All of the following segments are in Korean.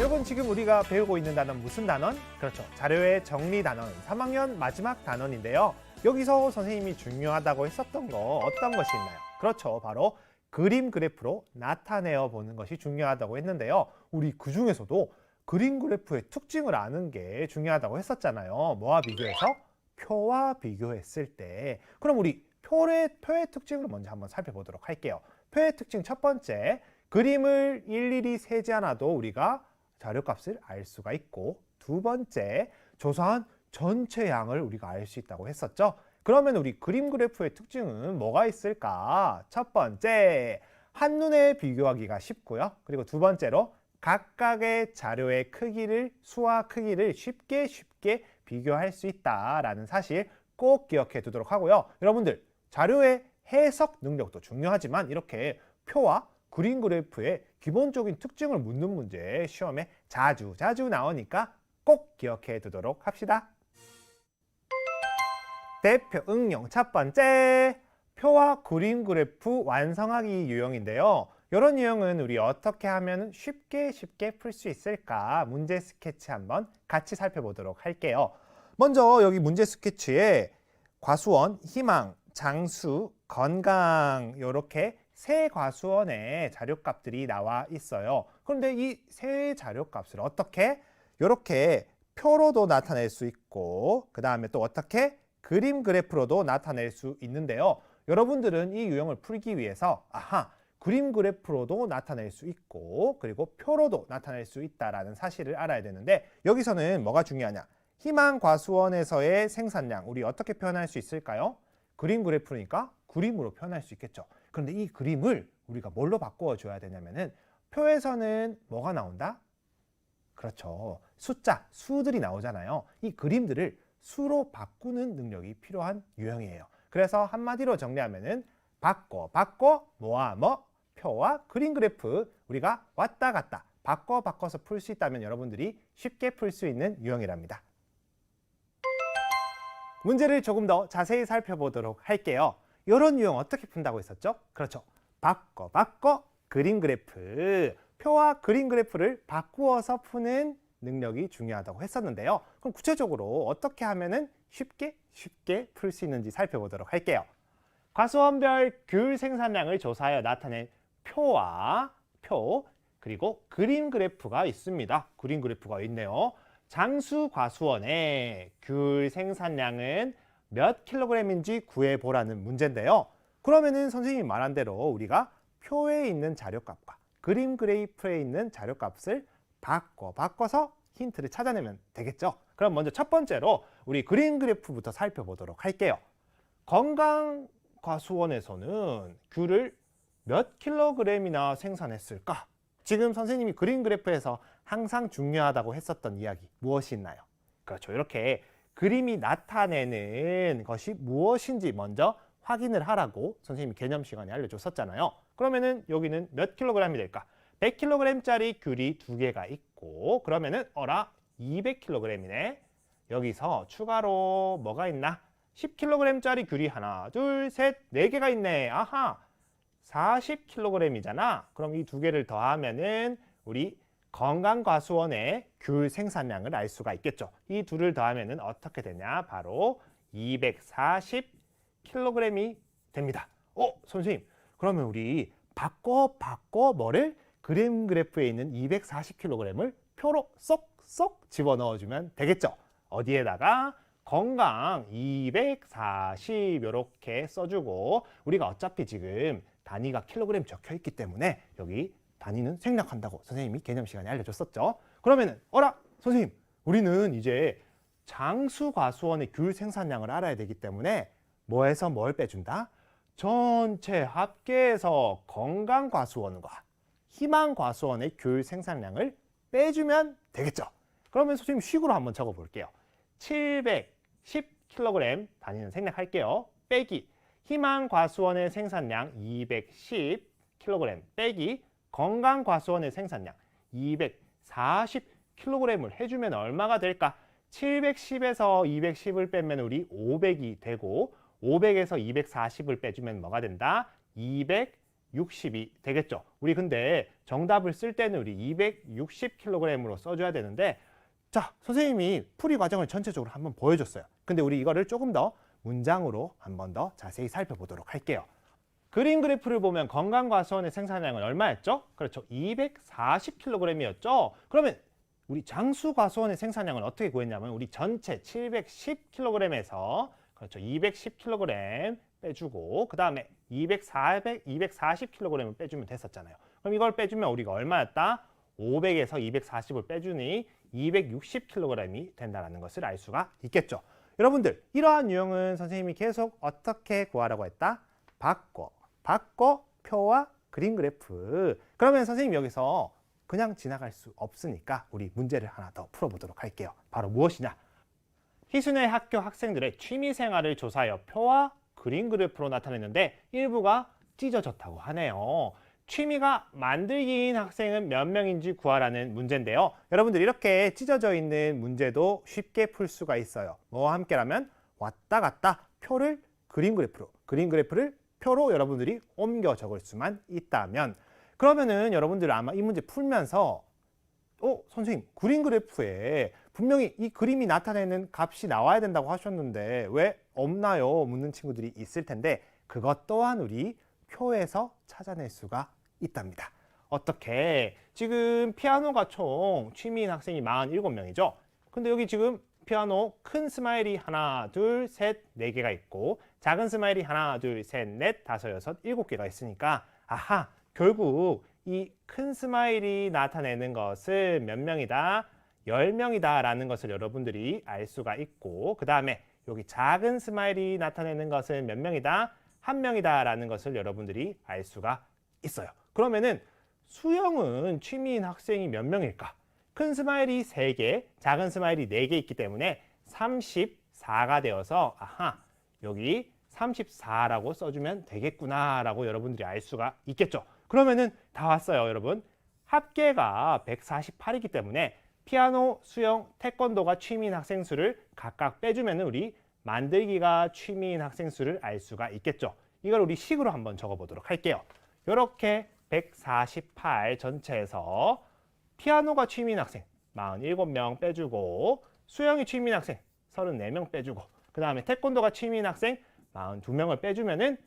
여러분 지금 우리가 배우고 있는 단어는 무슨 단원? 그렇죠. 자료의 정리 단원, 3학년 마지막 단원인데요. 여기서 선생님이 중요하다고 했었던 거 어떤 것이 있나요? 그렇죠. 바로 그림 그래프로 나타내어 보는 것이 중요하다고 했는데요. 우리 그 중에서도 그림 그래프의 특징을 아는 게 중요하다고 했었잖아요. 뭐와 비교해서? 표와 비교했을 때. 그럼 우리 표의 특징을 먼저 한번 살펴보도록 할게요. 표의 특징 첫 번째, 그림을 일일이 세지 않아도 우리가 자료값을 알 수가 있고, 두 번째, 조사한 전체 양을 우리가 알 수 있다고 했었죠. 그러면 우리 그림 그래프의 특징은 뭐가 있을까? 첫 번째, 한눈에 비교하기가 쉽고요. 그리고 두 번째로 각각의 자료의 크기를, 수와 크기를 쉽게 비교할 수 있다라는 사실 꼭 기억해 두도록 하고요. 여러분들, 자료의 해석 능력도 중요하지만 이렇게 표와 그림 그래프의 기본적인 특징을 묻는 문제 시험에 자주 나오니까 꼭 기억해 두도록 합시다. 대표 응용 첫 번째, 표와 그림 그래프 완성하기 유형인데요. 이런 유형은 우리 어떻게 하면 쉽게 풀 수 있을까? 문제 스케치 한번 같이 살펴보도록 할게요. 먼저 여기 문제 스케치에 과수원, 희망, 장수, 건강 이렇게 세 과수원의 자료값들이 나와 있어요. 그런데 이 세 자료값을 어떻게? 이렇게 표로도 나타낼 수 있고, 그 다음에 또 어떻게? 그림 그래프로도 나타낼 수 있는데요. 여러분들은 이 유형을 풀기 위해서 그림 그래프로도 나타낼 수 있고, 그리고 표로도 나타낼 수 있다는 사실을 알아야 되는데, 여기서는 뭐가 중요하냐? 희망 과수원에서의 생산량, 우리 어떻게 표현할 수 있을까요? 그림 그래프니까 그림으로 표현할 수 있겠죠. 그런데 이 그림을 우리가 뭘로 바꾸어 줘야 되냐면은, 표에서는 뭐가 나온다? 그렇죠. 숫자, 수들이 나오잖아요. 이 그림들을 수로 바꾸는 능력이 필요한 유형이에요. 그래서 한마디로 정리하면은 바꿔 뭐와 뭐, 표와 그림 그래프 우리가 왔다 갔다 바꿔서 풀 수 있다면 여러분들이 쉽게 풀 수 있는 유형이랍니다. 문제를 조금 더 자세히 살펴보도록 할게요. 이런 유형 어떻게 푼다고 했었죠? 그렇죠. 바꿔 그림 그래프. 표와 그림 그래프를 바꾸어서 푸는 능력이 중요하다고 했었는데요. 그럼 구체적으로 어떻게 하면은 쉽게 풀 수 있는지 살펴보도록 할게요. 과수원별 귤 생산량을 조사하여 나타낸 표와 그리고 그림 그래프가 있습니다. 그림 그래프가 있네요. 장수 과수원의 귤 생산량은 몇 킬로그램인지 구해보라는 문제인데요. 그러면은 선생님이 말한 대로 우리가 표에 있는 자료값과 그림 그래프에 있는 자료값을 바꿔서 힌트를 찾아내면 되겠죠. 그럼 먼저 첫 번째로 우리 그림 그래프부터 살펴보도록 할게요. 건강 과수원에서는 귤을 몇 킬로그램이나 생산했을까? 지금 선생님이 그림 그래프에서 항상 중요하다고 했었던 이야기 무엇이 있나요? 그렇죠. 이렇게 그림이 나타내는 것이 무엇인지 먼저 확인을 하라고 선생님이 개념 시간에 알려줬었잖아요. 그러면은 여기는 몇 킬로그램이 될까? 100kg짜리 귤이 2개가 있고, 그러면은 200kg이네. 여기서 추가로 뭐가 있나? 10kg짜리 귤이 하나, 둘, 셋, 4개가 있네. 40kg이잖아. 그럼 이 2개를 더하면은 우리 건강과수원의 귤 생산량을 알 수가 있겠죠. 이 둘을 더하면은 어떻게 되냐? 바로 240kg이 됩니다. 선생님, 그러면 우리 바꿔 뭐를? 그림 그래프에 있는 240kg을 표로 쏙 집어넣어주면 되겠죠. 어디에다가? 건강 240 이렇게 써주고, 우리가 어차피 지금 단위가 킬로그램 적혀 있기 때문에 여기 단위는 생략한다고 선생님이 개념 시간에 알려줬었죠. 그러면은 선생님, 우리는 이제 장수 과수원의 귤 생산량을 알아야 되기 때문에 뭐에서 뭘 빼준다? 전체 합계해서 건강 과수원과 희망 과수원의 귤 생산량을 빼주면 되겠죠. 그러면 선생님 식으로 한번 적어 볼게요. 710kg 단위는 생략할게요. 빼기 희망 과수원의 생산량 210kg 빼기 건강 과수원의 생산량 240kg을 해주면 얼마가 될까? 710에서 210을 빼면 우리 500이 되고, 500에서 240을 빼주면 뭐가 된다? 260이 되겠죠. 우리 근데 정답을 쓸 때는 우리 260kg으로 써줘야 되는데, 자, 선생님이 풀이 과정을 전체적으로 한번 보여줬어요. 근데 우리 이거를 조금 더 문장으로 한번 더 자세히 살펴보도록 할게요. 그림 그래프를 보면 건강과수원의 생산량은 얼마였죠? 그렇죠. 240kg이었죠. 그러면 우리 장수과수원의 생산량은 어떻게 구했냐면 우리 전체 710kg에서 그렇죠. 210kg 빼주고 그 다음에 240kg을 빼주면 됐었잖아요. 그럼 이걸 빼주면 우리가 얼마였다? 500에서 240을 빼주니 260kg이 된다는 것을 알 수가 있겠죠. 여러분들, 이러한 유형은 선생님이 계속 어떻게 구하라고 했다? 바꿔, 표와 그림 그래프. 그러면 선생님 여기서 그냥 지나갈 수 없으니까 우리 문제를 하나 더 풀어보도록 할게요. 바로 무엇이냐? 희순의 학교 학생들의 취미생활을 조사하여 표와 그림 그래프로 나타냈는데 일부가 찢어졌다고 하네요. 취미가 만들기인 학생은 몇 명인지 구하라는 문제인데요. 여러분들 이렇게 찢어져 있는 문제도 쉽게 풀 수가 있어요. 뭐와 함께라면 왔다 갔다 표를 그림 그래프로, 그림 그래프를 표로 여러분들이 옮겨 적을 수만 있다면, 그러면은 여러분들 아마 이 문제 풀면서 선생님 그림 그래프에 분명히 이 그림이 나타내는 값이 나와야 된다고 하셨는데 왜 없나요? 묻는 친구들이 있을 텐데 그것 또한 우리 표에서 찾아낼 수가 있답니다. 어떻게? 지금 피아노가 총 취미인 학생이 47명이죠. 근데 여기 지금 피아노 큰 스마일이 하나, 둘, 셋, 네 개가 있고 작은 스마일이 하나, 둘, 셋, 넷, 다섯, 여섯, 일곱 개가 있으니까 아하, 결국 이 큰 스마일이 나타내는 것은 몇 명이다? 10명이다 라는 것을 여러분들이 알 수가 있고, 그 다음에 여기 작은 스마일이 나타내는 것은 몇 명이다? 1명이다 라는 것을 여러분들이 알 수가 있어요. 그러면은 수영은 취미인 학생이 몇 명일까? 큰 스마일이 3개, 작은 스마일이 4개 있기 때문에 34가 되어서 아하, 여기 34라고 써주면 되겠구나 라고 여러분들이 알 수가 있겠죠. 그러면은 다 왔어요, 여러분. 합계가 148이기 때문에 피아노, 수영, 태권도가 취미인 학생 수를 각각 빼주면 우리 만들기가 취미인 학생 수를 알 수가 있겠죠. 이걸 우리 식으로 한번 적어보도록 할게요. 이렇게 148 전체에서 피아노가 취미인 학생 47명 빼주고, 수영이 취미인 학생 34명 빼주고, 그 다음에 태권도가 취미인 학생 42명을 빼주면은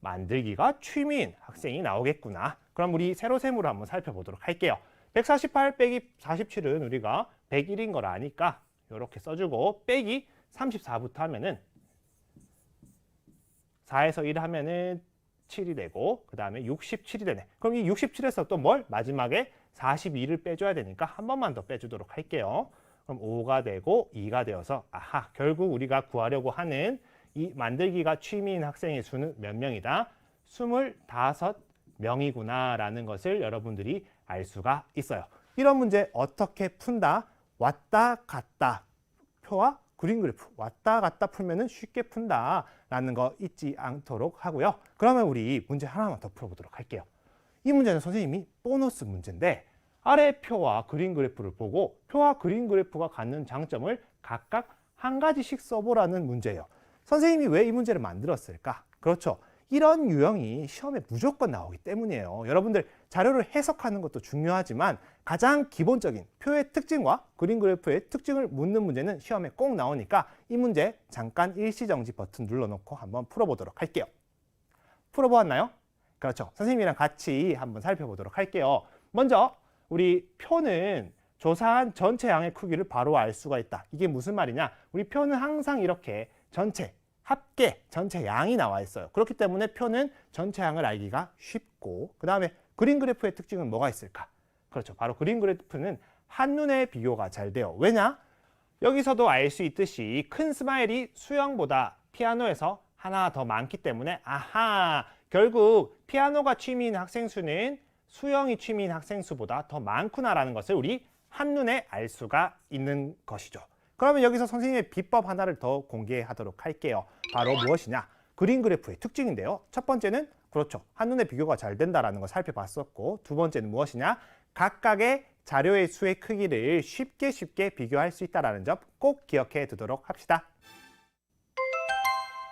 만들기가 취미인 학생이 나오겠구나. 그럼 우리 세로셈으로 한번 살펴보도록 할게요. 148 빼기 47은 우리가 101인 걸 아니까 이렇게 써주고, 빼기 34부터 하면은 4에서 1 하면은 7이 되고, 그 다음에 67이 되네. 그럼 이 67에서 또 뭘? 마지막에 42를 빼줘야 되니까 한 번만 더 빼주도록 할게요. 그럼 5가 되고 2가 되어서 아하, 결국 우리가 구하려고 하는 이 만들기가 취미인 학생의 수는 몇 명이다? 25명이구나 라는 것을 여러분들이 알 수가 있어요. 이런 문제 어떻게 푼다? 왔다 갔다 표와 그림 그래프 왔다 갔다 풀면은 쉽게 푼다 라는 거 잊지 않도록 하고요. 그러면 우리 문제 하나만 더 풀어보도록 할게요. 이 문제는 선생님이 보너스 문제인데 아래 표와 그림 그래프를 보고 표와 그림 그래프가 갖는 장점을 각각 한 가지씩 써보라는 문제예요. 선생님이 왜 이 문제를 만들었을까? 그렇죠. 이런 유형이 시험에 무조건 나오기 때문이에요. 여러분들 자료를 해석하는 것도 중요하지만 가장 기본적인 표의 특징과 그림 그래프의 특징을 묻는 문제는 시험에 꼭 나오니까 이 문제 잠깐 일시정지 버튼 눌러놓고 한번 풀어보도록 할게요. 풀어보았나요? 그렇죠. 선생님이랑 같이 한번 살펴보도록 할게요. 먼저 우리 표는 조사한 전체 양의 크기를 바로 알 수가 있다. 이게 무슨 말이냐? 우리 표는 항상 이렇게 전체, 합계, 전체 양이 나와 있어요. 그렇기 때문에 표는 전체 양을 알기가 쉽고, 그 다음에 그림 그래프의 특징은 뭐가 있을까? 그렇죠. 바로 그림 그래프는 한눈에 비교가 잘 돼요. 왜냐? 여기서도 알 수 있듯이 큰 스마일이 수영보다 피아노에서 하나 더 많기 때문에 아하, 결국 피아노가 취미인 학생 수는 수영이 취미인 학생 수보다 더 많구나라는 것을 우리 한눈에 알 수가 있는 것이죠. 그러면 여기서 선생님의 비법 하나를 더 공개하도록 할게요. 바로 무엇이냐? 그림 그래프의 특징인데요. 첫 번째는 그렇죠. 한눈에 비교가 잘 된다는 걸 살펴봤었고, 두 번째는 무엇이냐? 각각의 자료의 수의 크기를 쉽게 비교할 수 있다는 점 꼭 기억해 두도록 합시다.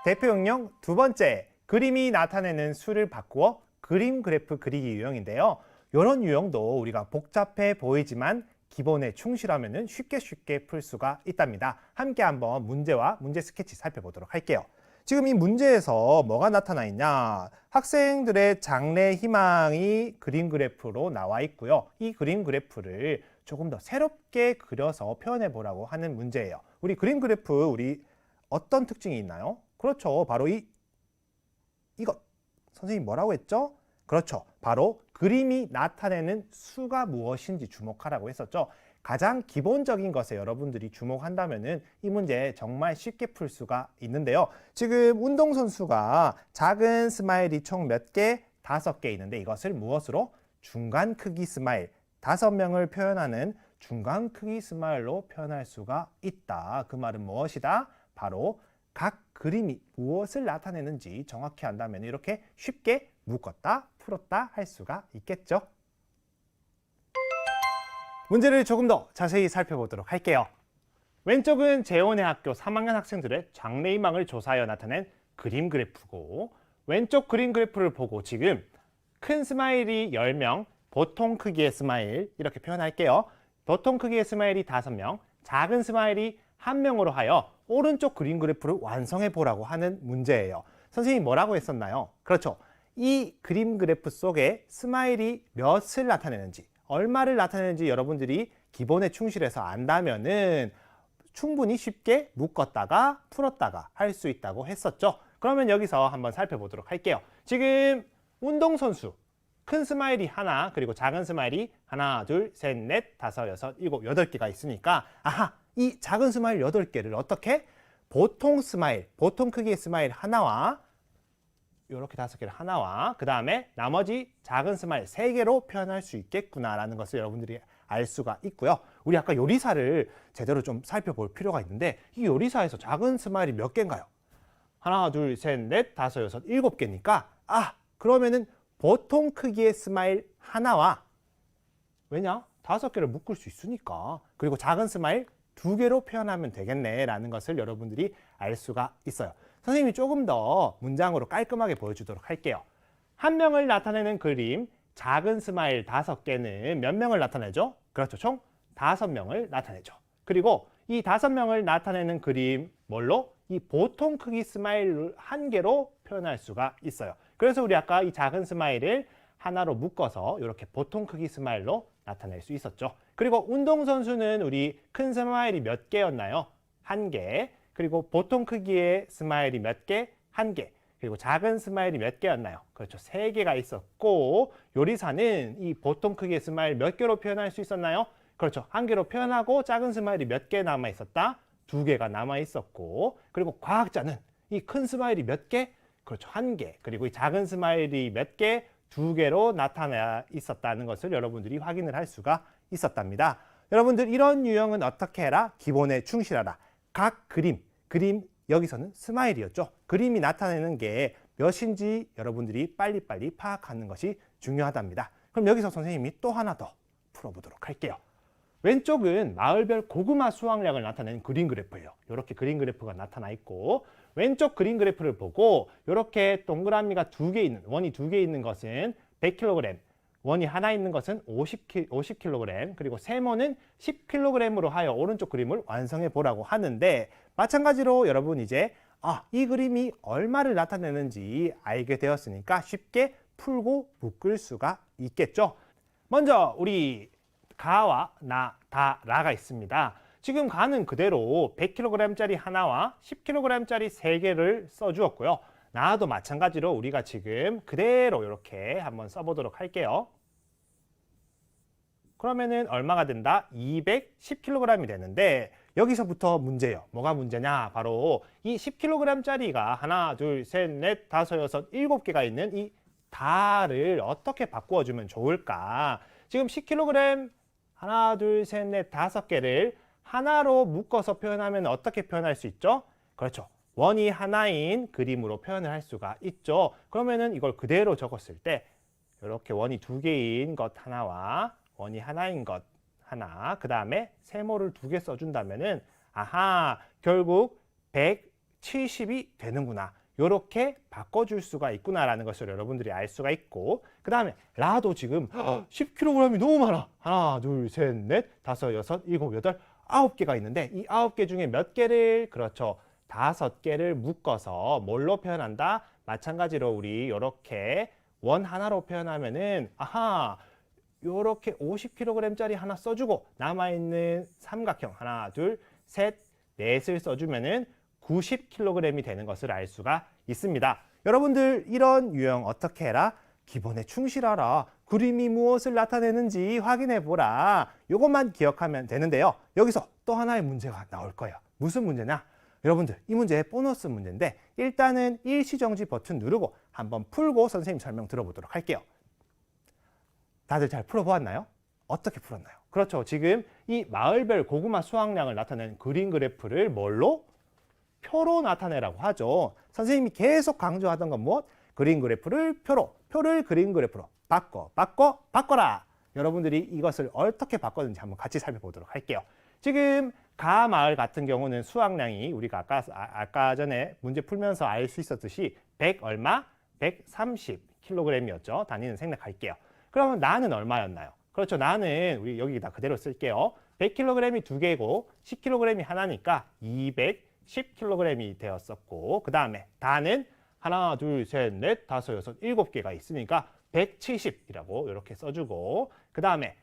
대표 응용 두 번째, 그림이 나타내는 수를 바꾸어 그림 그래프 그리기 유형인데요. 이런 유형도 우리가 복잡해 보이지만 기본에 충실하면 쉽게 풀 수가 있답니다. 함께 한번 문제와 문제 스케치 살펴보도록 할게요. 지금 이 문제에서 뭐가 나타나 있냐? 학생들의 장래 희망이 그림 그래프로 나와 있고요. 이 그림 그래프를 조금 더 새롭게 그려서 표현해 보라고 하는 문제예요. 우리 그림 그래프 우리 어떤 특징이 있나요? 그렇죠. 바로 이것. 선생님 뭐라고 했죠? 그렇죠. 바로 그림이 나타내는 수가 무엇인지 주목하라고 했었죠. 가장 기본적인 것에 여러분들이 주목한다면은 이 문제 정말 쉽게 풀 수가 있는데요. 지금 운동선수가 작은 스마일이 총 몇 개? 5개 있는데 이것을 무엇으로? 중간 크기 스마일. 5명을 표현하는 중간 크기 스마일로 표현할 수가 있다. 그 말은 무엇이다? 바로 각 그림이 무엇을 나타내는지 정확히 안다면 이렇게 쉽게 묶었다, 풀었다 할 수가 있겠죠. 문제를 조금 더 자세히 살펴보도록 할게요. 왼쪽은 재원의 학교 3학년 학생들의 장래 희망을 조사하여 나타낸 그림 그래프고, 왼쪽 그림 그래프를 보고 지금 큰 스마일이 10명, 보통 크기의 스마일 이렇게 표현할게요. 보통 크기의 스마일이 5명, 작은 스마일이 1명으로 하여 오른쪽 그림 그래프를 완성해 보라고 하는 문제예요. 선생님이 뭐라고 했었나요? 그렇죠. 이 그림 그래프 속에 스마일이 몇을 나타내는지, 얼마를 나타내는지 여러분들이 기본에 충실해서 안다면은 충분히 쉽게 묶었다가 풀었다가 할 수 있다고 했었죠. 그러면 여기서 한번 살펴보도록 할게요. 지금 운동선수 큰 스마일이 하나, 그리고 작은 스마일이 하나, 둘, 셋, 넷, 다섯, 여섯, 일곱, 8개가 있으니까 아하, 이 작은 스마일 8개를 어떻게? 보통 스마일, 보통 크기의 스마일 하나와 이렇게 5개를 하나와 그 다음에 나머지 작은 스마일 3개로 표현할 수 있겠구나라는 것을 여러분들이 알 수가 있고요. 우리 아까 요리사를 제대로 좀 살펴볼 필요가 있는데 이 요리사에서 작은 스마일이 몇 개인가요? 하나, 둘, 셋, 넷, 다섯, 여섯, 7개니까 그러면은 보통 크기의 스마일 하나와 왜냐? 5개를 묶을 수 있으니까 그리고 작은 스마일 2개로 표현하면 되겠네 라는 것을 여러분들이 알 수가 있어요. 선생님이 조금 더 문장으로 깔끔하게 보여주도록 할게요. 한 명을 나타내는 그림, 작은 스마일 5개는 몇 명을 나타내죠? 그렇죠. 총 5명을 나타내죠. 그리고 이 5명을 나타내는 그림 뭘로? 이 보통 크기 스마일 1개로 표현할 수가 있어요. 그래서 우리 아까 이 작은 스마일을 하나로 묶어서 이렇게 보통 크기 스마일로 나타낼 수 있었죠. 그리고 운동선수는 우리 큰 스마일이 몇 개였나요? 1개. 그리고 보통 크기의 스마일이 몇 개? 1개. 그리고 작은 스마일이 몇 개였나요? 그렇죠. 3개가 있었고 요리사는 이 보통 크기의 스마일 몇 개로 표현할 수 있었나요? 그렇죠. 1개로 표현하고 작은 스마일이 몇 개 남아 있었다? 2개가 남아 있었고 그리고 과학자는 이 큰 스마일이 몇 개? 그렇죠. 1개. 그리고 이 작은 스마일이 몇 개? 2개로 나타나 있었다는 것을 여러분들이 확인을 할 수가 있었답니다. 여러분들 이런 유형은 어떻게 해라? 기본에 충실하라. 각 그림 여기서는 스마일이었죠. 그림이 나타내는 게 몇인지 여러분들이 빨리빨리 파악하는 것이 중요하답니다. 그럼 여기서 선생님이 또 하나 더 풀어보도록 할게요. 왼쪽은 마을별 고구마 수확량을 나타내는 그림 그래프예요. 이렇게 그림 그래프가 나타나 있고 왼쪽 그림 그래프를 보고 이렇게 동그라미가 2개 있는 원이 2개 있는 것은 100kg, 원이 하나 있는 것은 50kg, 그리고 세모는 10kg으로 하여 오른쪽 그림을 완성해 보라고 하는데 마찬가지로 여러분 이제 이 그림이 얼마를 나타내는지 알게 되었으니까 쉽게 풀고 묶을 수가 있겠죠. 먼저 우리 가와 나, 다, 라가 있습니다. 지금 가는 그대로 100kg짜리 하나와 10kg짜리 3개를 써주었고요. 나도 마찬가지로 우리가 지금 그대로 이렇게 한번 써보도록 할게요. 그러면은 얼마가 된다? 210kg이 되는데 여기서부터 문제예요. 뭐가 문제냐? 바로 이 10kg짜리가 하나, 둘, 셋, 넷, 다섯, 여섯, 7개가 있는 이 다를 어떻게 바꾸어주면 좋을까? 지금 10kg 하나, 둘, 셋, 넷, 5개를 하나로 묶어서 표현하면 어떻게 표현할 수 있죠? 그렇죠. 원이 하나인 그림으로 표현을 할 수가 있죠. 그러면은 이걸 그대로 적었을 때 이렇게 원이 2개인 것 하나와 원이 하나인 것 하나, 그 다음에 세모를 2개 써준다면은 결국 170이 되는구나. 요렇게 바꿔줄 수가 있구나라는 것을 여러분들이 알 수가 있고, 그 다음에 라도 지금 10kg이 너무 많아. 하나, 둘, 셋, 넷, 다섯, 여섯, 일곱, 여덟, 9개가 있는데 이 9개 중에 몇 개를, 그렇죠, 5개를 묶어서 뭘로 표현한다? 마찬가지로 우리 요렇게 원 하나로 표현하면은 아하, 요렇게 50kg짜리 하나 써주고 남아있는 삼각형 하나, 둘, 셋, 넷을 써주면은 90kg이 되는 것을 알 수가 있습니다. 여러분들 이런 유형 어떻게 해라? 기본에 충실하라. 그림이 무엇을 나타내는지 확인해 보라. 이것만 기억하면 되는데요. 여기서 또 하나의 문제가 나올 거예요. 무슨 문제냐? 여러분들 이 문제 보너스 문제인데 일단은 일시정지 버튼 누르고 한번 풀고 선생님 설명 들어보도록 할게요. 다들 잘 풀어보았나요? 어떻게 풀었나요? 그렇죠. 지금 이 마을별 고구마 수확량을 나타내는 그림 그래프를 뭘로? 표로 나타내라고 하죠. 선생님이 계속 강조하던 건 무엇? 그림 그래프를 표로, 표를 그림 그래프로 바꿔라. 여러분들이 이것을 어떻게 바꿨는지 한번 같이 살펴보도록 할게요. 지금 가 마을 같은 경우는 수확량이 우리가 아까 전에 문제 풀면서 알 수 있었듯이 100 얼마? 130kg이었죠. 단위는 생략할게요. 그러면 나는 얼마였나요? 그렇죠. 나는 우리 여기다 그대로 쓸게요. 100kg이 2개고 10kg이 하나니까 210kg이 되었었고, 그 다음에 다는 하나, 둘, 셋, 넷, 다섯, 여섯, 7개가 있으니까 170이라고 이렇게 써주고, 그 다음에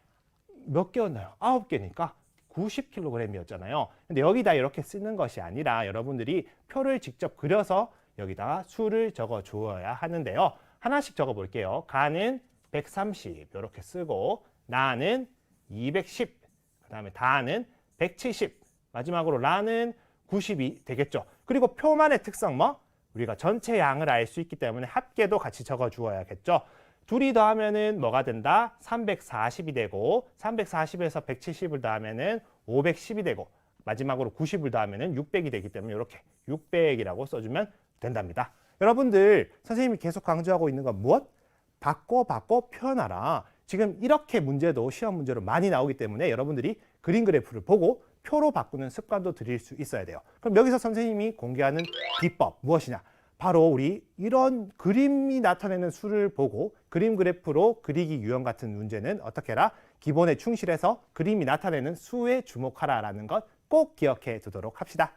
몇 개였나요? 9개니까 90kg이었잖아요. 근데 여기다 이렇게 쓰는 것이 아니라 여러분들이 표를 직접 그려서 여기다가 수를 적어 주어야 하는데요. 하나씩 적어 볼게요. 가는 130 이렇게 쓰고, 나는 210, 그 다음에 다는 170, 마지막으로 라는 90이 되겠죠. 그리고 표만의 특성 뭐? 우리가 전체 양을 알 수 있기 때문에 합계도 같이 적어 주어야겠죠. 둘이 더하면은 뭐가 된다? 340이 되고, 340에서 170을 더하면은 510이 되고, 마지막으로 90을 더하면은 600이 되기 때문에 이렇게 600이라고 써주면 된답니다. 여러분들 선생님이 계속 강조하고 있는 건 무엇? 바꿔 표현하라. 지금 이렇게 문제도 시험 문제로 많이 나오기 때문에 여러분들이 그림 그래프를 보고 표로 바꾸는 습관도 들일 수 있어야 돼요. 그럼 여기서 선생님이 공개하는 비법 무엇이냐? 바로 우리 이런 그림이 나타내는 수를 보고 그림 그래프로 그리기 유형 같은 문제는 어떻게 해라? 기본에 충실해서 그림이 나타내는 수에 주목하라라는 것 꼭 기억해 두도록 합시다.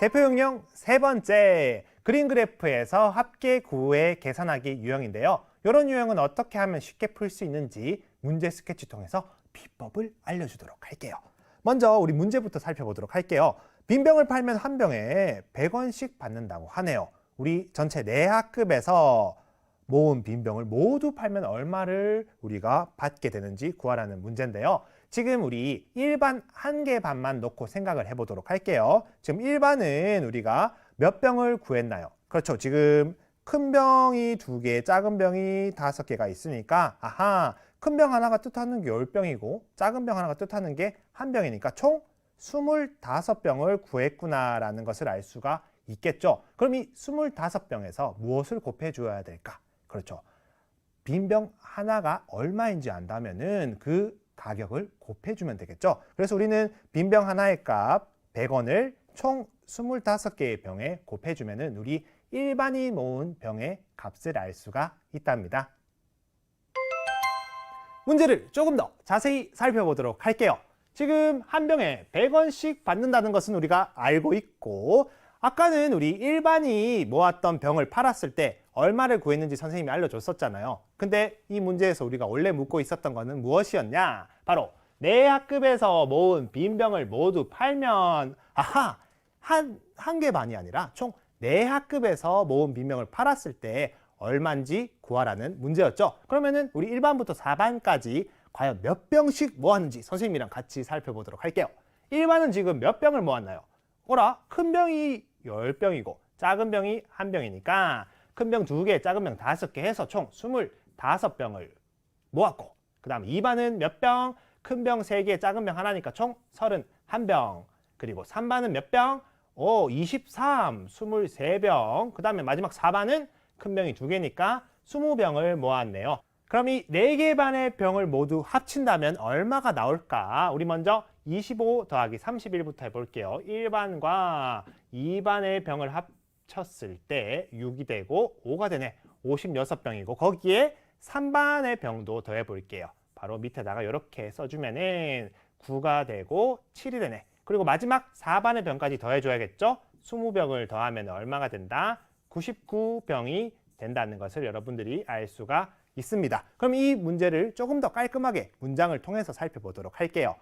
대표 응용 세 번째, 그림 그래프에서 합계 구의 계산하기 유형인데요. 이런 유형은 어떻게 하면 쉽게 풀 수 있는지 문제 스케치 통해서 비법을 알려주도록 할게요. 먼저 우리 문제부터 살펴보도록 할게요. 빈병을 팔면 한 병에 100원씩 받는다고 하네요. 우리 전체 내학급에서 모은 빈병을 모두 팔면 얼마를 우리가 받게 되는지 구하라는 문제인데요. 지금 우리 일반 한 개 반만 놓고 생각을 해보도록 할게요. 지금 일반은 우리가 몇 병을 구했나요? 그렇죠. 지금 큰 병이 2개, 작은 병이 5개가 있으니까 아하, 큰 병 하나가 뜻하는 게 10병이고 작은 병 하나가 뜻하는 게 1병이니까 총 25병을 구했구나라는 것을 알 수가 있겠죠. 그럼 이 25병에서 무엇을 곱해 주어야 될까? 그렇죠. 빈병 하나가 얼마인지 안다면은 그 가격을 곱해주면 되겠죠. 그래서 우리는 빈병 하나의 값 100원을 총 25개의 병에 곱해주면은 우리 일반이 모은 병의 값을 알 수가 있답니다. 문제를 조금 더 자세히 살펴보도록 할게요. 지금 한 병에 100원씩 받는다는 것은 우리가 알고 있고, 아까는 우리 일반이 모았던 병을 팔았을 때 얼마를 구했는지 선생님이 알려줬었잖아요. 근데 이 문제에서 우리가 원래 묻고 있었던 거는 무엇이었냐? 바로 내학급에서 모은 빈병을 모두 팔면 아하, 한 개 반이 아니라 총 내학급에서 모은 빈병을 팔았을 때 얼마인지 구하라는 문제였죠. 그러면은 우리 1반부터 4반까지 과연 몇 병씩 모았는지 선생님이랑 같이 살펴보도록 할게요. 1반은 지금 몇 병을 모았나요? 오라, 큰 병이 10병이고 작은 병이 1병이니까 큰 병 2개, 작은 병 5개 해서 총 25병을 모았고, 그 다음 2반은 몇 병? 큰 병 3개, 작은 병 하나니까 총 31병. 그리고 3반은 몇 병? 23, 23병. 그 다음에 마지막 4반은 큰 병이 2개니까 20병을 모았네요. 그럼 이 4개 반의 병을 모두 합친다면 얼마가 나올까? 우리 먼저 25 더하기 31부터 해볼게요. 1반과 2반의 병을 합쳤을 때 6이 되고 5가 되네. 56병이고 거기에 3반의 병도 더해 볼게요. 바로 밑에다가 이렇게 써주면은 9가 되고 7이 되네. 그리고 마지막 4반의 병까지 더해줘야겠죠? 20병을 더하면 얼마가 된다? 99병이 된다는 것을 여러분들이 알 수가 있습니다. 그럼 이 문제를 조금 더 깔끔하게 문장을 통해서 살펴보도록 할게요.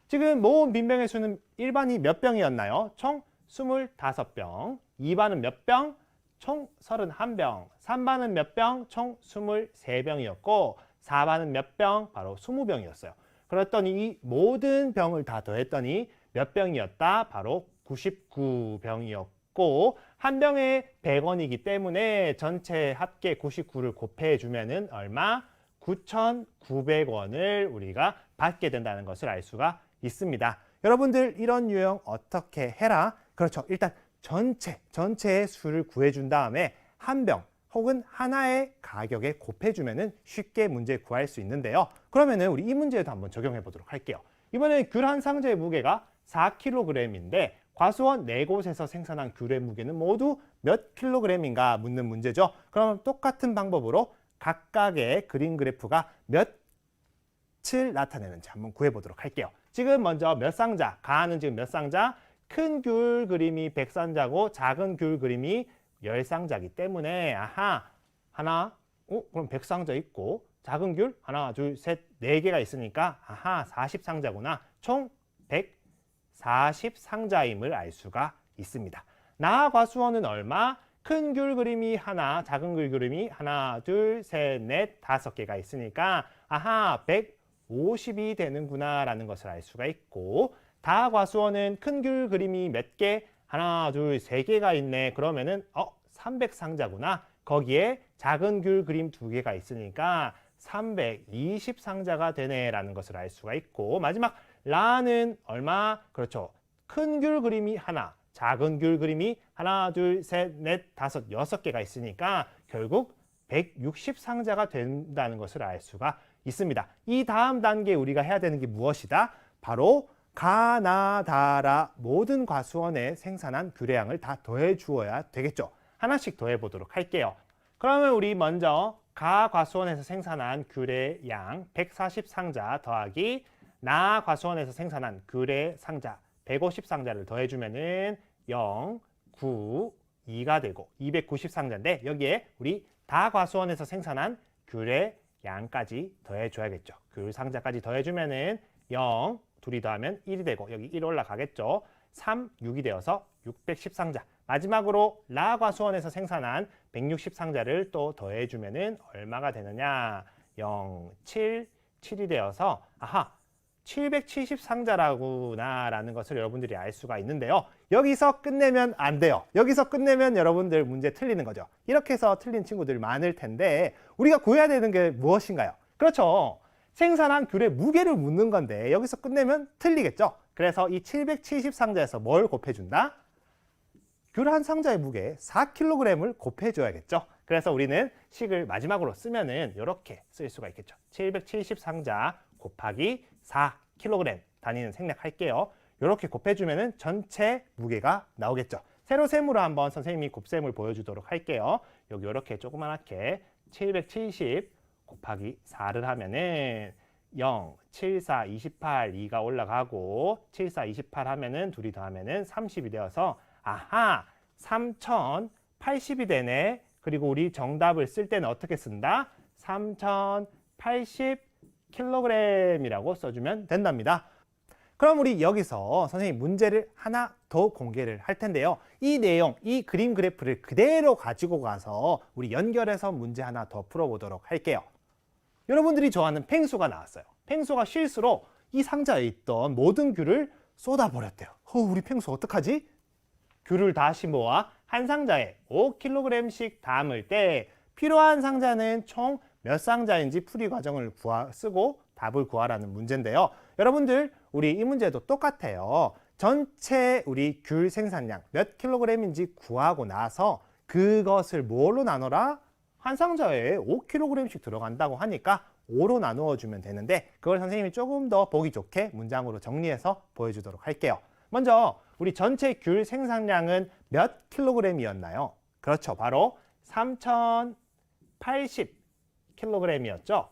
지금 모은 빈병의 수는 1반이 몇 병이었나요? 총 25병. 2반은 몇 병? 총 31병. 3반은 몇 병? 총 23병이었고 4반은 몇 병? 바로 20병이었어요. 그랬더니 이 모든 병을 다 더했더니 몇 병이었다? 바로 99병이었고 한 병에 100원이기 때문에 전체 합계 99를 곱해주면은 얼마? 9,900원을 우리가 받게 된다는 것을 알 수가 있습니다. 여러분들 이런 유형 어떻게 해라? 그렇죠. 일단 전체의 수를 구해준 다음에 한 병 혹은 하나의 가격에 곱해주면은 쉽게 문제 구할 수 있는데요. 그러면은 우리 이 문제에도 한번 적용해 보도록 할게요. 이번에는 귤 한 상자의 무게가 4kg인데 과수원 4곳에서 생산한 귤의 무게는 모두 몇 킬로그램인가 묻는 문제죠. 그럼 똑같은 방법으로 각각의 그림 그래프가 몇을 나타내는지 한번 구해보도록 할게요. 지금 먼저 몇 상자, 가는 지금 몇 상자? 큰 귤 그림이 100상자고 작은 귤 그림이 10상자이기 때문에 하나, 그럼 100상자 있고 작은 귤 하나, 둘, 셋, 4개가 있으니까 40상자구나. 총 140상자임을 알 수가 있습니다. 나 과수원은 얼마? 큰 귤 그림이 하나, 작은 귤 그림이 하나, 둘, 셋, 넷, 5개가 있으니까 150이 되는구나 라는 것을 알 수가 있고 다 과수원은 큰 귤 그림이 몇 개? 하나, 둘, 3개가 있네. 그러면은 300상자구나. 거기에 작은 귤 그림 2개가 있으니까 320상자가 되네 라는 것을 알 수가 있고 마지막 라는 얼마? 그렇죠. 큰 귤 그림이 하나, 작은 귤 그림이 하나, 둘, 셋, 넷, 5, 6개가 있으니까 결국 160상자가 된다는 것을 알 수가 있습니다. 이 다음 단계 우리가 해야 되는 게 무엇이다? 바로 가나다라 모든 과수원에 생산한 귤의 양을 다 더해 주어야 되겠죠. 하나씩 더해 보도록 할게요. 그러면 우리 먼저 가 과수원에서 생산한 귤의 양 140상자 더하기 나 과수원에서 생산한 귤의 상자 150상자를 더해주면은 0, 9, 2가 되고 290상자인데 여기에 우리 다 과수원에서 생산한 귤의 양까지 더해줘야겠죠. 귤 상자까지 더해주면은 0, 둘이 더하면 1이 되고 여기 1 올라가겠죠. 3, 6이 되어서 610상자. 마지막으로 라 과수원에서 생산한 160상자를 또 더해주면은 얼마가 되느냐? 0, 7, 7이 되어서 770상자라구나 라는 것을 여러분들이 알 수가 있는데요. 여기서 끝내면 안 돼요. 여기서 끝내면 여러분들 문제 틀리는 거죠. 이렇게 해서 틀린 친구들 많을 텐데 우리가 구해야 되는 게 무엇인가요? 그렇죠. 생산한 귤의 무게를 묻는 건데 여기서 끝내면 틀리겠죠. 그래서 이 770상자에서 뭘 곱해준다? 귤 한 상자의 무게 4kg을 곱해줘야겠죠. 그래서 우리는 식을 마지막으로 쓰면은 이렇게 쓸 수가 있겠죠. 770상자 곱하기 4kg 단위는 생략할게요. 이렇게 곱해주면은 전체 무게가 나오겠죠. 세로셈으로 한번 선생님이 곱셈을 보여주도록 할게요. 여기 이렇게 조그맣게 770 곱하기 4를 하면은 0, 7, 4, 28, 2가 올라가고 7, 4, 28 하면은 둘이 더하면은 30이 되어서 3080이 되네. 그리고 우리 정답을 쓸 때는 어떻게 쓴다? 3080kg이라고 써주면 된답니다. 그럼 우리 여기서 선생님 문제를 하나 더 공개를 할 텐데요. 이 내용, 이 그림 그래프를 그대로 가지고 가서 우리 연결해서 문제 하나 더 풀어보도록 할게요. 여러분들이 좋아하는 펭수가 나왔어요. 펭수가 실수로 이 상자에 있던 모든 귤을 쏟아버렸대요. 우리 펭수 어떡하지? 귤을 다시 모아 한 상자에 5kg씩 담을 때 필요한 상자는 총 몇 상자인지 풀이 과정을 쓰고 답을 구하라는 문제인데요. 여러분들 우리 이 문제도 똑같아요. 전체 우리 귤 생산량 몇 킬로그램인지 구하고 나서 그것을 뭘로 나눠라? 한 상자에 5kg씩 들어간다고 하니까 5로 나누어 주면 되는데 그걸 선생님이 조금 더 보기 좋게 문장으로 정리해서 보여주도록 할게요. 먼저 우리 전체 귤 생산량은 몇 킬로그램이었나요? 그렇죠. 바로 3080킬로그램이었죠.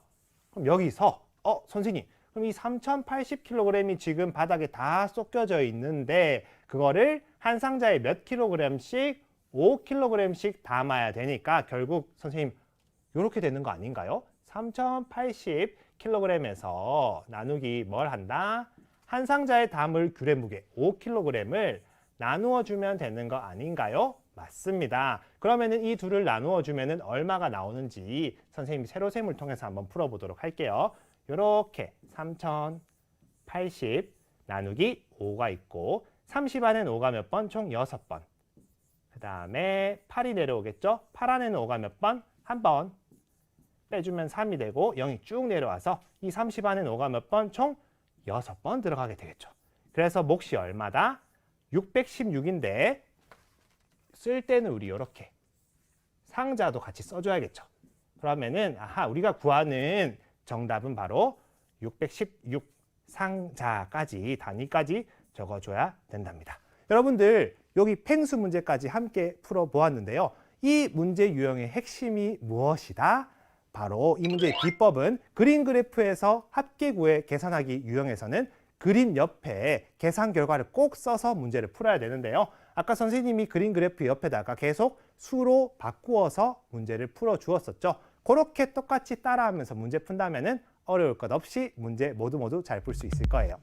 그럼 여기서 선생님, 그럼 이 3080킬로그램이 지금 바닥에 다 쏟겨져 있는데 그거를 한 상자에 몇 킬로그램씩 5킬로그램씩 담아야 되니까 결국 선생님 이렇게 되는 거 아닌가요? 3080킬로그램에서 나누기 뭘 한다? 한 상자에 담을 귤의 무게 5kg을 나누어 주면 되는 거 아닌가요? 맞습니다. 그러면은 이 둘을 나누어 주면은 얼마가 나오는지 선생님이 세로셈을 통해서 한번 풀어보도록 할게요. 이렇게 3080 나누기 5가 있고 30 안에는 5가 몇 번? 총 6번. 그 다음에 8이 내려오겠죠? 8 안에는 5가 몇 번? 한 번. 빼주면 3이 되고 0이 쭉 내려와서 이 30 안에는 5가 몇 번? 총 6번 들어가게 되겠죠. 그래서 몫이 얼마다? 616인데 쓸 때는 우리 이렇게 상자도 같이 써줘야겠죠. 그러면은 우리가 구하는 정답은 바로 616 상자까지 단위까지 적어줘야 된답니다. 여러분들 여기 펭수 문제까지 함께 풀어보았는데요. 이 문제 유형의 핵심이 무엇이다? 바로 이 문제의 비법은 그림 그래프에서 합계구의 계산하기 유형에서는 그림 옆에 계산 결과를 꼭 써서 문제를 풀어야 되는데요. 아까 선생님이 그림 그래프 옆에다가 계속 수로 바꾸어서 문제를 풀어 주었었죠. 그렇게 똑같이 따라하면서 문제 푼다면은 어려울 것 없이 문제 모두 잘 풀 수 있을 거예요.